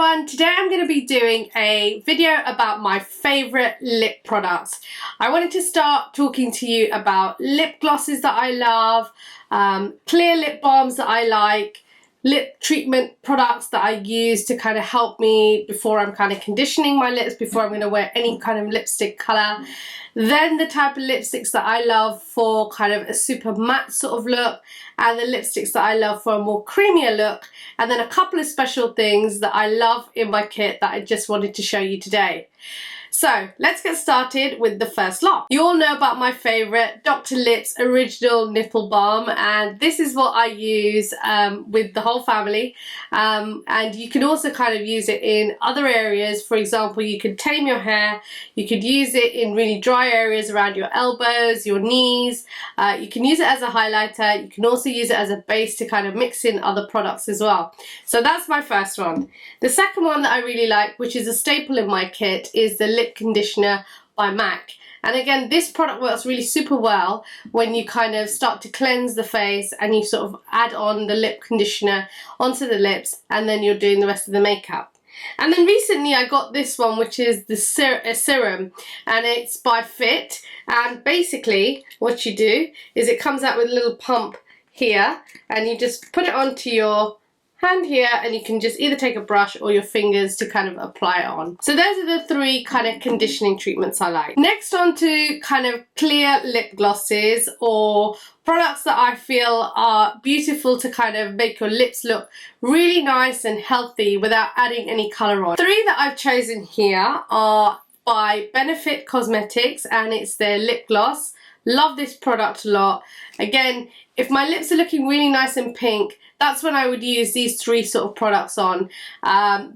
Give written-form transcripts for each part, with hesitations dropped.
everyone, today I'm going to be doing a video about my favourite lip products. I wanted to start talking to you about lip glosses that I love, clear lip balms that I like, lip treatment products that I use to kind of help me before I'm kind of conditioning my lips, before I'm going to wear any kind of lipstick colour. Then the type of lipsticks that I love for kind of a super matte sort of look, and the lipsticks that I love for a more creamier look, and then a couple of special things that I love in my kit that I just wanted to show you today. So let's get started with the first lot. You all know about my favourite Dr. Lipp's Original Nipple Balm, and this is what I use with the whole family, and you can also kind of use it in other areas. For example, you could tame your hair, you could use it in really dry areas around your elbows, your knees, you can use it as a highlighter, you can also use it as a base to kind of mix in other products as well. So that's my first one. The second one that I really like, which is a staple in my kit, is the Lip Conditioner by MAC. And again, this product works really super well when you kind of start to cleanse the face and you sort of add on the lip conditioner onto the lips, and then you're doing the rest of the makeup. And then recently I got this one, which is the Serum, and it's by Fit. And basically what you do is it comes out with a little pump here, and you just put it onto your hand here, and you can just either take a brush or your fingers to kind of apply it on. So those are the three kind of conditioning treatments I like. Next, on to kind of clear lip glosses or products that I feel are beautiful to kind of make your lips look really nice and healthy without adding any colour on. Three that I've chosen here are by Benefit Cosmetics, and it's their lip gloss. Love this product a lot. Again, if my lips are looking really nice and pink, that's when I would use these three sort of products on,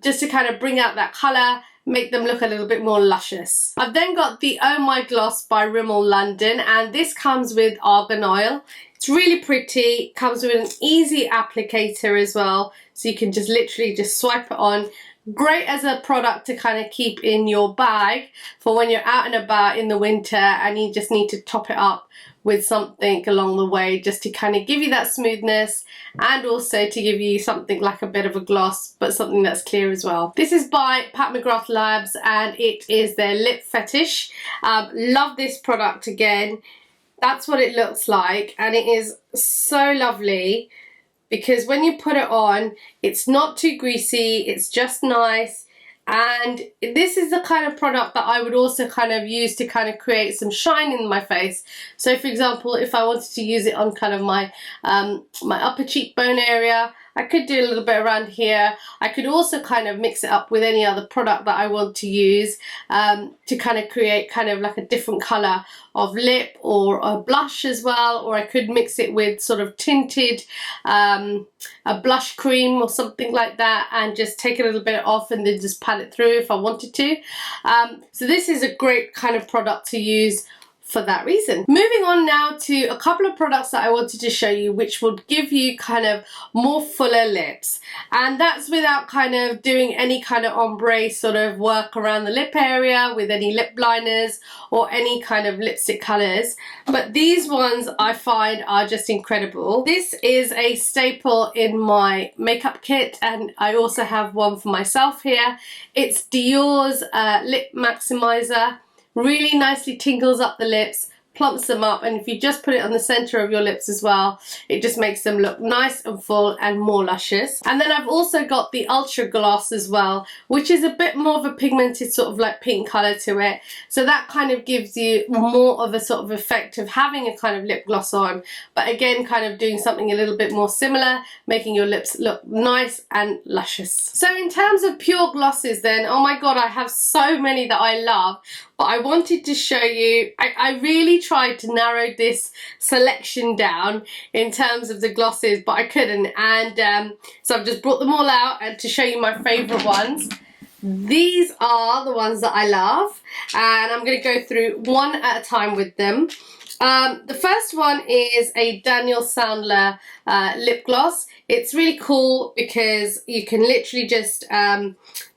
just to kind of bring out that colour, make them look a little bit more luscious. I've then got the Oh My Gloss by Rimmel London, and this comes with Argan Oil. It's really pretty, comes with an easy applicator as well, so you can just literally just swipe it on. Great as a product to kind of keep in your bag for when you're out and about in the winter and you just need to top it up with something along the way, just to kind of give you that smoothness and also to give you something like a bit of a gloss, but something that's clear as well. This is by McGrath Labs, and it is their Lip Fetish. Love this product again. That's what it looks like, and it is so lovely because when you put it on, it's not too greasy, it's just nice. And this is the kind of product that I would also kind of use to kind of create some shine in my face. So for example, if I wanted to use it on kind of my my upper cheekbone area, I could do a little bit around here. I could also kind of mix it up with any other product that I want to use to kind of create kind of like a different colour of lip or a blush as well, or I could mix it with sort of tinted a blush cream or something like that, and just take a little bit off and then just pat it through if I wanted to. So this is a great kind of product to use for that reason. Moving on now to a couple of products that I wanted to show you, which would give you kind of more fuller lips, and that's without kind of doing any kind of ombre sort of work around the lip area with any lip liners or any kind of lipstick colours. But these ones I find are just incredible. This is a staple in my makeup kit, and I also have one for myself here. It's Dior's Lip Maximiser. Really nicely tingles up the lips, plumps them up, and if you just put it on the centre of your lips as well, it just makes them look nice and full and more luscious. And then I've also got the Ultra Gloss as well, which is a bit more of a pigmented sort of like pink colour to it, so that kind of gives you more of a sort of effect of having a kind of lip gloss on, but again kind of doing something a little bit more similar, making your lips look nice and luscious. So in terms of pure glosses then, oh my god, I have so many that I love, but I wanted to show you, I really tried to narrow this selection down in terms of the glosses, but I couldn't, and so I've just brought them all out and to show you my favourite ones. These are the ones that I love, and I'm going to go through one at a time with them. The first one is a Daniel Sandler lip gloss. It's really cool because you can literally just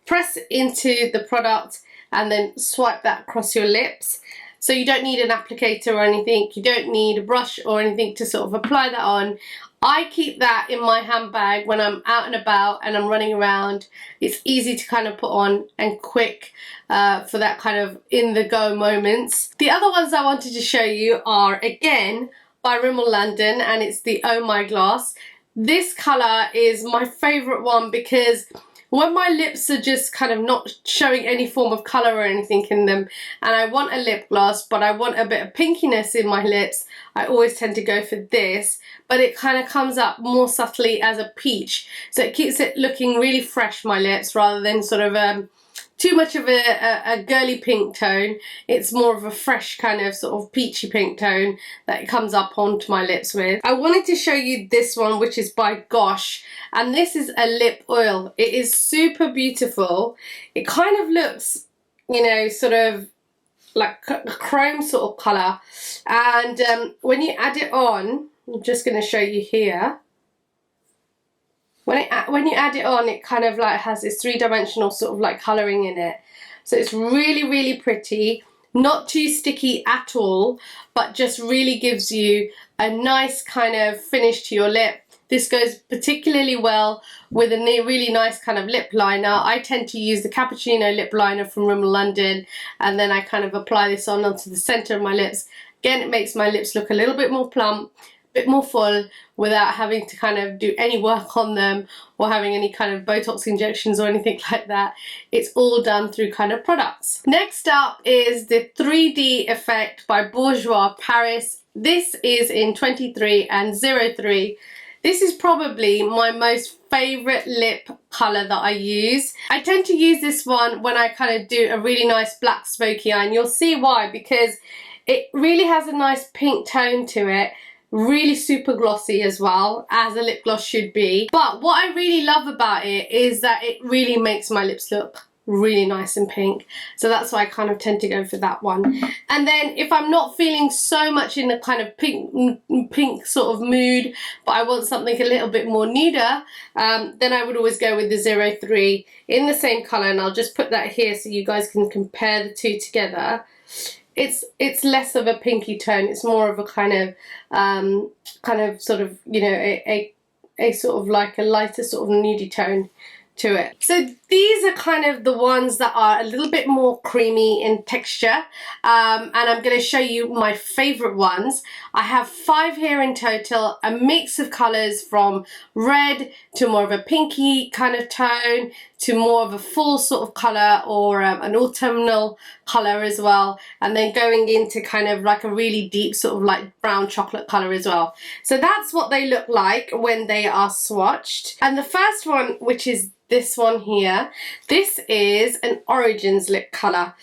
press into the product and then swipe that across your lips. So you don't need an applicator or anything, you don't need a brush or anything to sort of apply that on. I keep that in my handbag when I'm out and about and I'm running around. It's easy to kind of put on and quick for that kind of in-the-go moments. The other ones I wanted to show you are, again, by Rimmel London, and it's the Oh My Gloss. This colour is my favourite one because when my lips are just kind of not showing any form of colour or anything in them, and I want a lip gloss but I want a bit of pinkiness in my lips, I always tend to go for this, but it kind of comes up more subtly as a peach, so it keeps it looking really fresh, my lips, rather than sort of too much of a girly pink tone. It's more of a fresh kind of sort of peachy pink tone that it comes up onto my lips with. I wanted to show you this one, which is by Gosh, and this is a lip oil. It is super beautiful. It kind of looks, you know, sort of like a chrome sort of colour, and when you add it on, I'm just going to show you here. When you add it on, it kind of like has this three-dimensional sort of like colouring in it. So it's really, really pretty. Not too sticky at all, but just really gives you a nice kind of finish to your lip. This goes particularly well with a really nice kind of lip liner. I tend to use the Cappuccino lip liner from Rimmel London, and then I kind of apply this on onto the centre of my lips. Again, it makes my lips look a little bit more plump, bit more full, without having to kind of do any work on them or having any kind of Botox injections or anything like that. It's all done through kind of products. Next up is the 3D Effect by Bourjois Paris. This is in 23 and 03. This is probably my most favourite lip colour that I use. I tend to use this one when I kind of do a really nice black smoky eye, and you'll see why, because it really has a nice pink tone to it. Really super glossy as well, as a lip gloss should be. But what I really love about it is that it really makes my lips look really nice and pink. So that's why I kind of tend to go for that one. And then if I'm not feeling so much in the kind of pink sort of mood, but I want something a little bit more nuder, then I would always go with the 03 in the same colour, and I'll just put that here so you guys can compare the two together. It's less of a pinky tone. It's more of a kind of sort of, you know, a sort of like a lighter sort of nudie tone to it. So these are kind of the ones that are a little bit more creamy in texture, and I'm going to show you my favourite ones. I have 5 here in total, a mix of colours from red to more of a pinky kind of tone to more of a full sort of colour, or an autumnal colour as well, and then going into kind of like a really deep sort of like brown chocolate colour as well. So that's what they look like when they are swatched. And the first one, which is this one here, this is an Origins lip colour.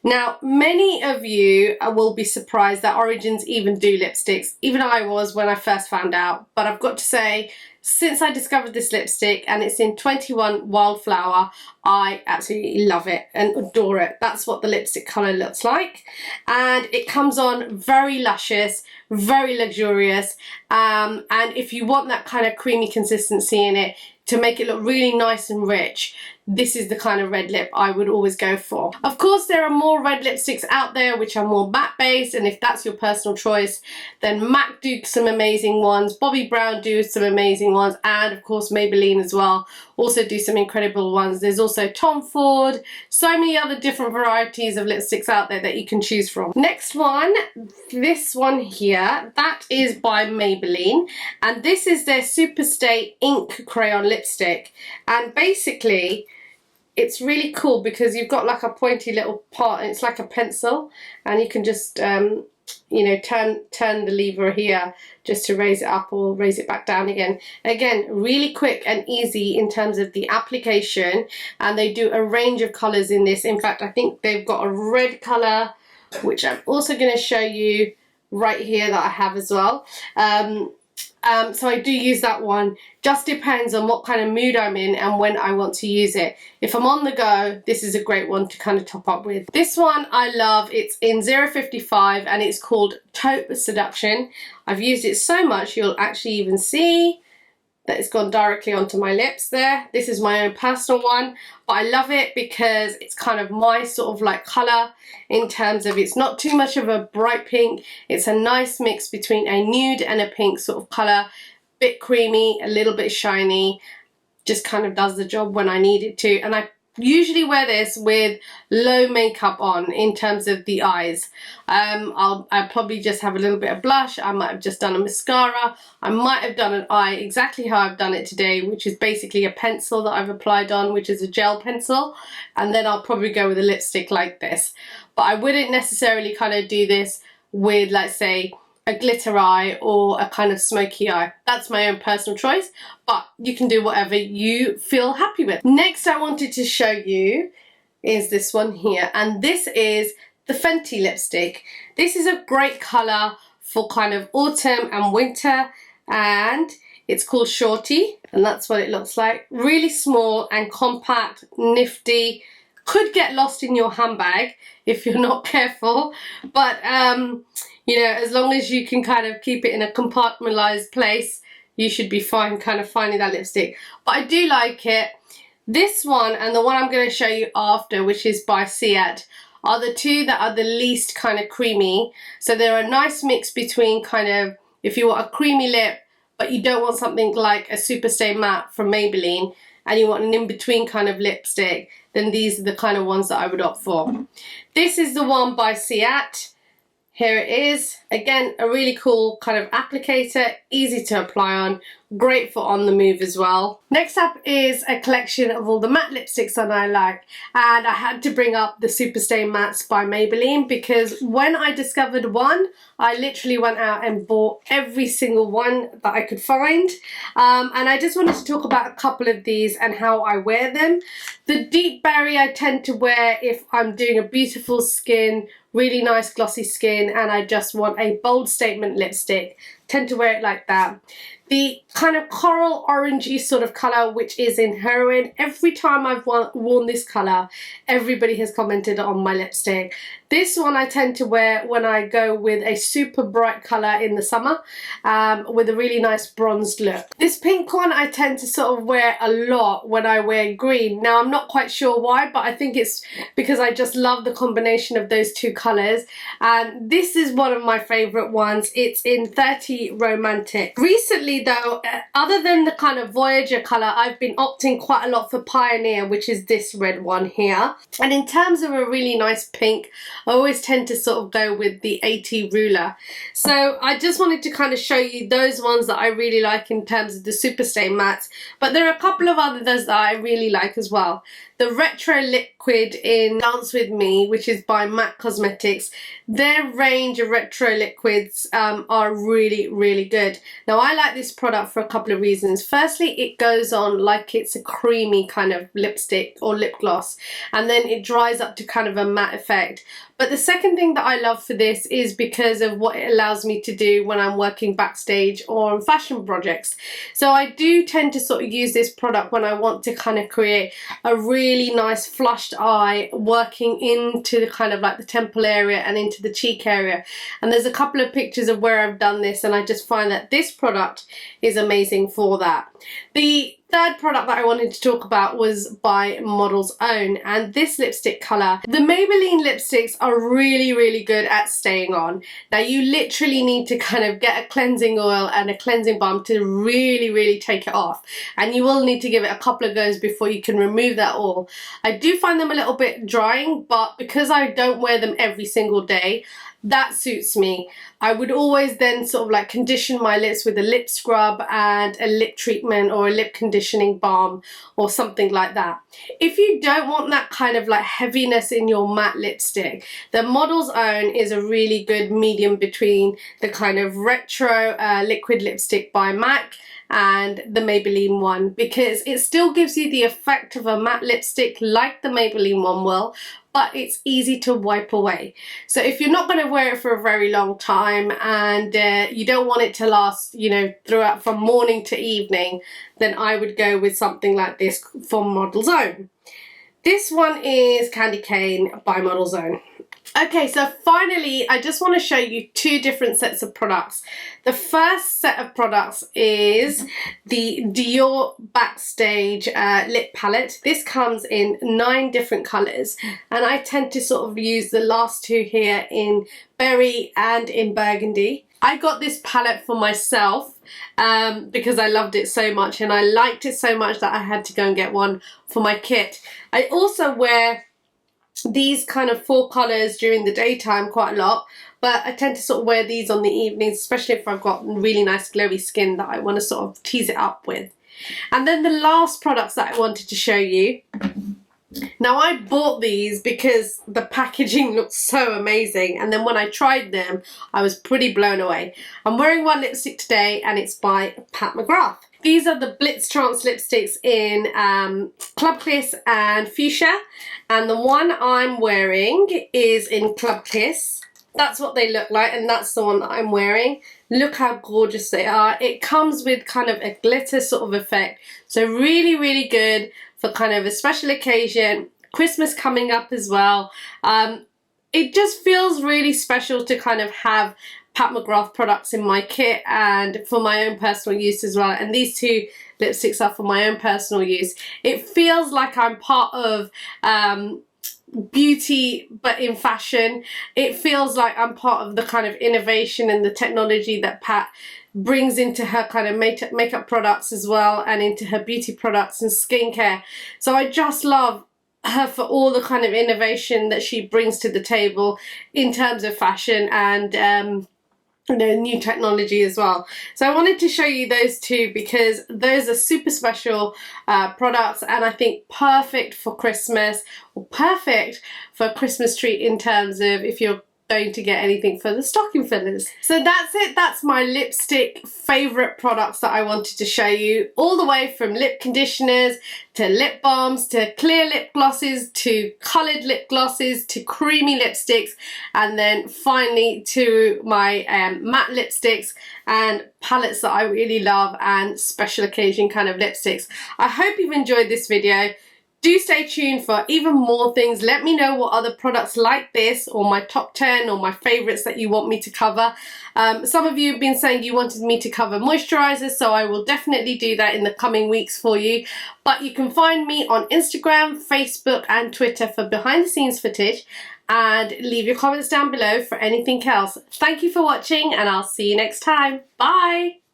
Now, many of you will be surprised that Origins even do lipsticks. Even I was when I first found out. But I've got to say, since I discovered this lipstick, and it's in 21 Wildflower, I absolutely love it and adore it. That's what the lipstick colour looks like. And it comes on very luscious, very luxurious. And if you want that kind of creamy consistency in it, to make it look really nice and rich, this is the kind of red lip I would always go for. Of course, there are more red lipsticks out there which are more matte based, and if that's your personal choice, then MAC do some amazing ones, Bobbi Brown do some amazing ones, and of course Maybelline as well also do some incredible ones. There's also Tom Ford, so many other different varieties of lipsticks out there that you can choose from. Next one, this one here, that is by Maybelline, and this is their Superstay Ink Crayon Lipstick, and basically it's really cool because you've got like a pointy little part, and it's like a pencil, and you can just you know, turn the lever here just to raise it up or raise it back down again. Again, really quick and easy in terms of the application, and they do a range of colours in this. In fact, I think they've got a red colour, which I'm also going to show you right here that I have as well. So I do use that one. Just depends on what kind of mood I'm in and when I want to use it. If I'm on the go, this is a great one to kind of top up with. This one I love. It's in 055 and it's called Taupe Seduction. I've used it so much you'll actually even see that it's gone directly onto my lips there. This is my own personal one, but I love it because it's kind of my sort of like colour in terms of it's not too much of a bright pink. It's a nice mix between a nude and a pink sort of colour. bit creamy, a little bit shiny, just kind of does the job when I need it to. And I usually wear this with low makeup on in terms of the eyes. I'll probably just have a little bit of blush. I might have just done a mascara. I might have done an eye exactly how I've done it today, which is basically a pencil that I've applied on, which is a gel pencil, and then I'll probably go with a lipstick like this. But I wouldn't necessarily kind of do this with, let's say, a glitter eye or a kind of smoky eye. That's my own personal choice, but you can do whatever you feel happy with. Next I wanted to show you is this one here, and this is the Fenty lipstick. This is a great colour for kind of autumn and winter, and it's called SHAWTY, and that's what it looks like. Really small and compact, nifty. Could get lost in your handbag if you're not careful, but you know, as long as you can kind of keep it in a compartmentalized place, you should be fine kind of finding that lipstick. But I do like it. This one and the one I'm going to show you after, which is by Seat, are the two that are the least kind of creamy. So they're a nice mix between kind of, if you want a creamy lip, but you don't want something like a Superstay Matte from Maybelline, and you want an in-between kind of lipstick, then these are the kind of ones that I would opt for. This is the one by Seat. Here it is. Again, a really cool kind of applicator, easy to apply on, great for on the move as well. Next up is a collection of all the matte lipsticks that I like, and I had to bring up the Superstay Mattes by Maybelline because when I discovered one, I literally went out and bought every single one that I could find, and I just wanted to talk about a couple of these and how I wear them. The Deep Berry I tend to wear if I'm doing a beautiful skin, really nice glossy skin, and I just want a bold statement lipstick. Tend to wear it like that. The kind of coral orangey sort of colour, which is in Heroine, every time I've worn this colour, everybody has commented on my lipstick. This one I tend to wear when I go with a super bright colour in the summer, with a really nice bronzed look. This pink one I tend to sort of wear a lot when I wear green. Now I'm not quite sure why, but I think it's because I just love the combination of those two colours. And this is one of my favourite ones. It's in 30 Romantic. Recently though, other than the kind of Voyager colour, I've been opting quite a lot for Pioneer, which is this red one here. And in terms of a really nice pink, I always tend to sort of go with the 80 Ruler. So I just wanted to kind of show you those ones that I really like in terms of the Superstay Mattes, but there are a couple of others that I really like as well. The Retro Liquid in Dance With Me, which is by MAC Cosmetics, their range of retro liquids are really, really good. Now I like this product for a couple of reasons. Firstly, it goes on like it's a creamy kind of lipstick or lip gloss, and then it dries up to kind of a matte effect. But the second thing that I love for this is because of what it allows me to do when I'm working backstage or on fashion projects. So I do tend to sort of use this product when I want to kind of create a really nice flushed eye working into the kind of like the temple area and into the cheek area. And there's a couple of pictures of where I've done this, and I just find that this product is amazing for that. The third product that I wanted to talk about was by Model's Own, and this lipstick colour. The Maybelline lipsticks are really, really good at staying on. Now you literally need to kind of get a cleansing oil and a cleansing balm to really, really take it off, and you will need to give it a couple of goes before you can remove that oil. I do find them a little bit drying, but because I don't wear them every single day, that suits me. I would always then sort of like condition my lips with a lip scrub and a lip treatment or a lip conditioning balm or something like that. If you don't want that kind of like heaviness in your matte lipstick, the Model's Own is a really good medium between the kind of retro liquid lipstick by MAC and the Maybelline one, because it still gives you the effect of a matte lipstick like the Maybelline one will, but it's easy to wipe away. So if you're not going to wear it for a very long time and you don't want it to last, you know, throughout from morning to evening, then I would go with something like this from Model's Own. This one is Candy Cane by Model's Own. Okay, so finally I just want to show you two different sets of products. The first set of products is the Dior Backstage lip palette. This comes in 9 different colours, and I tend to sort of use the last two here in Berry and in Burgundy. I got this palette for myself because I loved it so much and I liked it so much that I had to go and get one for my kit. I also wear these kind of 4 colours during the daytime quite a lot, but I tend to sort of wear these on the evenings, especially if I've got really nice glowy skin that I want to sort of tease it up with. And then the last products that I wanted to show you. Now I bought these because the packaging looks so amazing, and then when I tried them I was pretty blown away. I'm wearing one lipstick today and it's by McGrath. These are the BLITZTRANCE lipsticks in Club Kiss and Fuchsia, and the one I'm wearing is in Club Kiss. That's what they look like, and that's the one that I'm wearing. Look how gorgeous they are. It comes with kind of a glitter sort of effect, so really, really good for kind of a special occasion. Christmas coming up as well. It just feels really special to kind of have McGrath products in my kit and for my own personal use as well. And these 2 lipsticks are for my own personal use. It feels like I'm part of beauty but in fashion. It feels like I'm part of the kind of innovation and the technology that Pat brings into her kind of makeup products as well, and into her beauty products and skincare. So I just love her for all the kind of innovation that she brings to the table in terms of fashion and you know, new technology as well. So I wanted to show you those 2 because those are super special products, and I think perfect for Christmas, or perfect for a Christmas treat in terms of if you're going to get anything for the stocking fillers. So that's it. That's my lipstick favourite products that I wanted to show you, all the way from lip conditioners to lip balms to clear lip glosses to coloured lip glosses to creamy lipsticks, and then finally to my matte lipsticks and palettes that I really love and special occasion kind of lipsticks. I hope you've enjoyed this video. Do stay tuned for even more things. Let me know what other products like this, or my top 10 or my favourites that you want me to cover. Some of you have been saying you wanted me to cover moisturisers, so I will definitely do that in the coming weeks for you. But you can find me on Instagram, Facebook and Twitter for behind the scenes footage, and leave your comments down below for anything else. Thank you for watching, and I'll see you next time. Bye!